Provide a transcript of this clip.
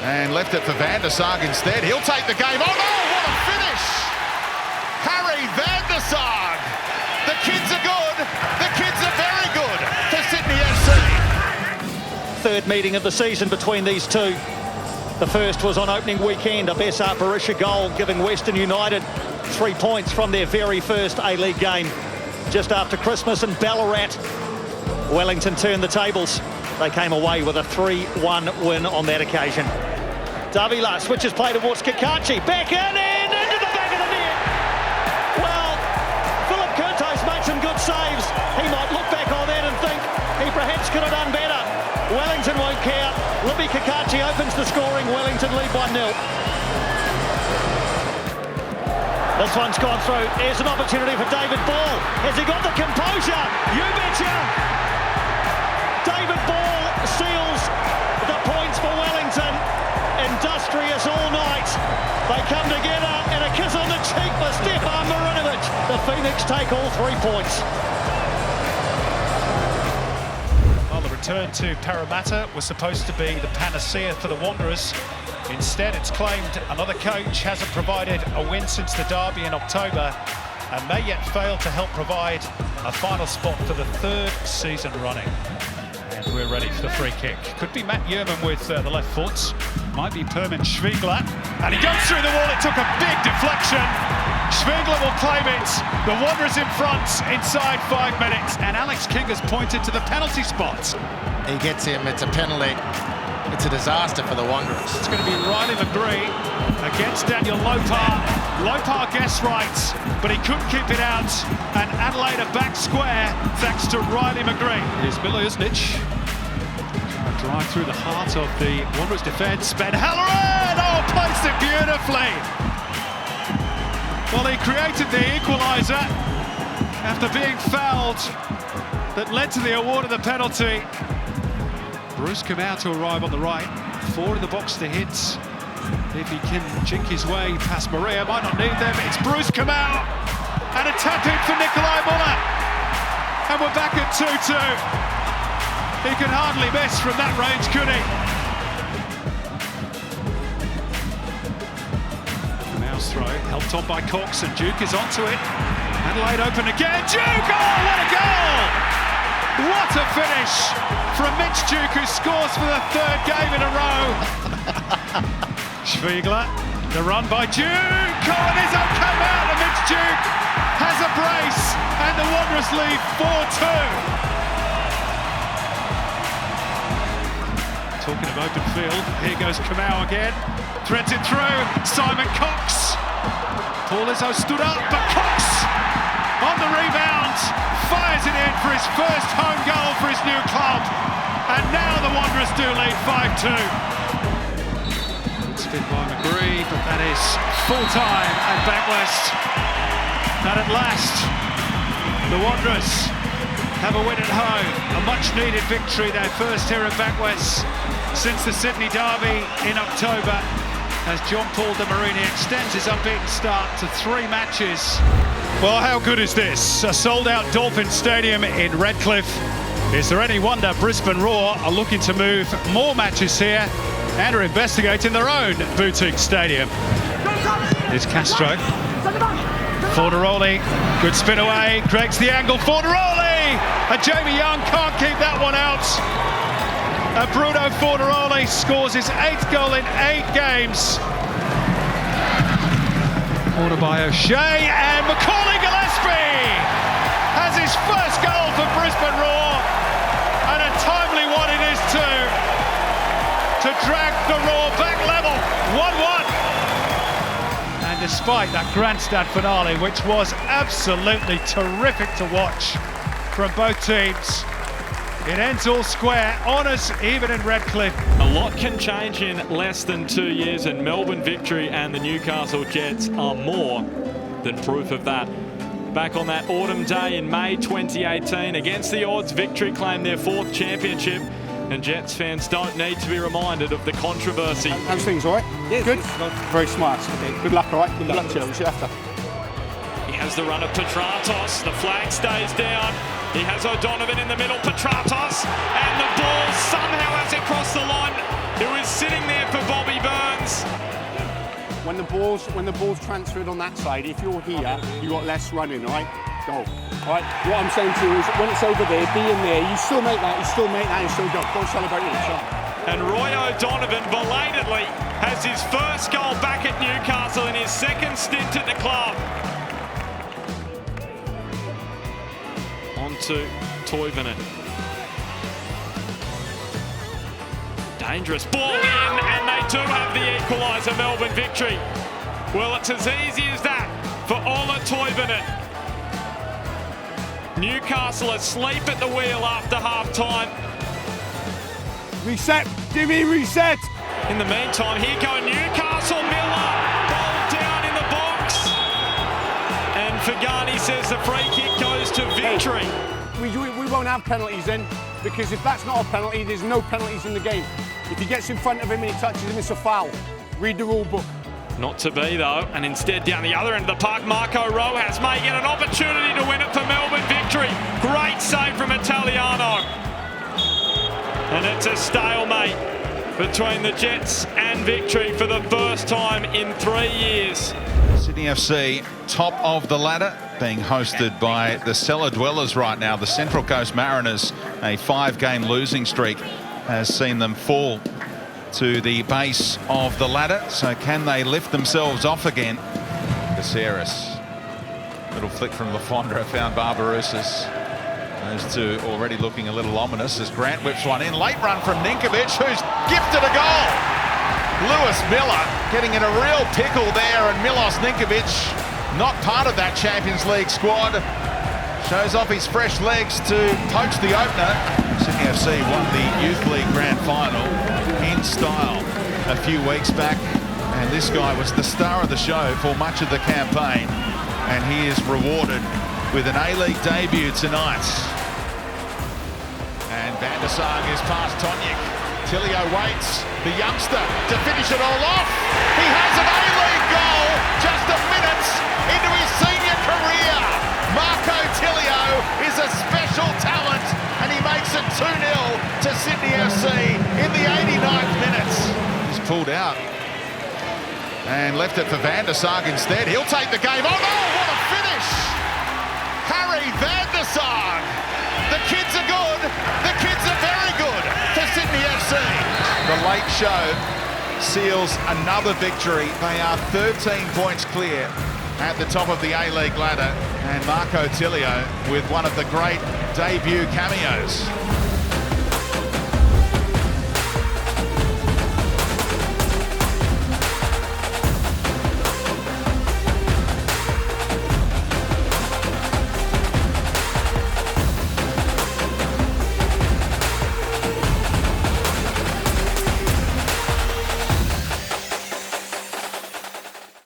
And left it for Van der Sar instead. He'll take the game. Oh no, what a finish! Harry Van der Sar. The kids are good. The kids are very good for Sydney FC. Third meeting of the season between these two. The first was on opening weekend, a Bessart Barisha goal, giving Western United 3 points from their very first A-League game. Just after Christmas in Ballarat, Wellington turned the tables. They came away with a 3-1 win on that occasion. Davila switches play towards Kakachi, back in and into the back of the net. Well, Philip Curtis made some good saves. He might look back on that and think he perhaps could have done better. Wellington won't care. Libby Kakachi opens the scoring. Wellington lead 1-0. This one's gone through. Here's an opportunity for David Ball. Has he got the composure? You betcha! David Ball seals the points for Wellington. Industrious all night. They come together and a kiss on the cheek for Stefan Marinovic. The Phoenix take all 3 points. Well, the return to Parramatta was supposed to be the panacea for the Wanderers. Instead, it's claimed another coach hasn't provided a win since the derby in October and may yet fail to help provide a final spot for the third season running. And we're ready for the free kick. Could be Matt Yerman with the left foot. Might be Perman Schwegler. And he goes through the wall. It took a big deflection. Schwegler will claim it. The Wanderers in front inside 5 minutes. And Alex King has pointed to the penalty spot. He gets him. It's a penalty. It's a disaster for the Wanderers. It's going to be Riley McGree against Daniel Lopar. Lopar guessed right, but he couldn't keep it out. And Adelaide are back square thanks to Riley McGree. Here's Milosnic. Drive through the heart of the Wanderers defence. Ben Halloran! Oh, placed it beautifully. Well, he created the equaliser after being fouled that led to the award of the penalty. Bruce Kamau to arrive on the right. 4 in the box to hit. If he can jink his way past Maria, might not need them. It's Bruce Kamau. And a tap in for Nikolai Muller. And we're back at 2-2. He can hardly miss from that range, could he? Kamau's throw, helped on by Cox, and Duke is onto it. Adelaide open again. Duke! Oh, what a goal! What a finish from Mitch Duke, who scores for the 3rd game in a row. Schwegler, the run by Duke. Oh, and Izzo came out, and Mitch Duke has a brace, and the Wanderers lead 4-2. Talking of open field, here goes Kamau again. Threads it through, Simon Cox. Paul Izzo stood up, but Cox on the rebound, fires it in for his first home goal for his new club. And now the Wanderers do lead 5-2. Spin by McGree, but that is full time at Bankwest. And at last, the Wanderers have a win at home. A much needed victory, their first here at Bankwest since the Sydney derby in October, as John Paul de Marini extends his unbeaten start to 3 matches. Well, how good is this? A sold-out Dolphin Stadium in Redcliffe. Is there any wonder Brisbane Roar are looking to move more matches here and are investigating their own boutique stadium? Here's Castro. Fornaroli, good spin away, creates the angle. Fornaroli! And Jamie Young can't keep that one out. Bruno Fornaroli scores his 8th goal in 8 games. Corner by O'Shea, and Macaulay Gillespie has his first goal for Brisbane Roar, and a timely one it is too, to drag the Roar back level, 1-1. And despite that grandstand finale, which was absolutely terrific to watch from both teams, it ends all square, honours even in Redcliffe. A lot can change in less than 2 years, and Melbourne Victory and the Newcastle Jets are more than proof of that. Back on that autumn day in May 2018, against the odds, Victory claimed their 4th championship, and Jets fans don't need to be reminded of the controversy. How's things, all right? Yeah, good. Very smart. Okay. Good luck, all right? Good luck to you. We should have to. He has the run of Petratos, the flag stays down. He has O'Donovan in the middle, Petratos, and the ball somehow has it crossed the line. It was sitting there for Bobby when the ball's transferred on that side, if you're here, you got less running, all right? Go. All right, what I'm saying to you is when it's over there, be in there, you still make that, you still go. Don't celebrate it, so. And Roy O'Donovan belatedly has his first goal back at Newcastle in his second stint at the club. On to Toivonen. Dangerous ball in, and they do have the equaliser. Melbourne victory. Well, it's as easy as that for Ola Toivonen. Newcastle asleep at the wheel after half-time. Reset, Jimmy, reset! In the meantime, here go Newcastle. Miller, ball down in the box. And Fagani says the free kick goes to victory. Hey, we won't have penalties then, because if that's not a penalty, there's no penalties in the game. If he gets in front of him and he touches him, it's a foul. Read the rule book. Not to be, though, and instead down the other end of the park, Marco Rojas may get an opportunity to win it for Melbourne victory. Great save from Italiano. And it's a stalemate between the Jets and victory for the first time in 3 years. Sydney FC, top of the ladder, being hosted by the cellar dwellers right now. The Central Coast Mariners, a 5-game losing streak, has seen them fall to the base of the ladder. So can they lift themselves off again? Caceres. Little flick from Lafondra, found Barbarouses. Those two already looking a little ominous as Grant whips one in. Late run from Ninkovic, who's gifted a goal. Lewis Miller getting in a real pickle there, and Milos Ninkovic, not part of that Champions League squad, shows off his fresh legs to poach the opener. Sydney FC won the Youth League Grand Final in style a few weeks back, and this guy was the star of the show for much of the campaign, and he is rewarded with an A-League debut tonight. And Van der Sar is past Tonjik. Tilio waits, the youngster, to finish it all off. He has an A-League goal just a minute into his senior career. Marco Tilio is a special talent, and he makes it 2-0 to Sydney FC in the 89th minute. He's pulled out and left it for Van der Sar instead. He'll take the game. Oh no, what a finish! Harry Van der Sar. The kids are good. The kids are very good for Sydney FC. The late show seals another victory. They are 13 points clear at the top of the A-League ladder. And Marco Tilio with one of the great debut cameos.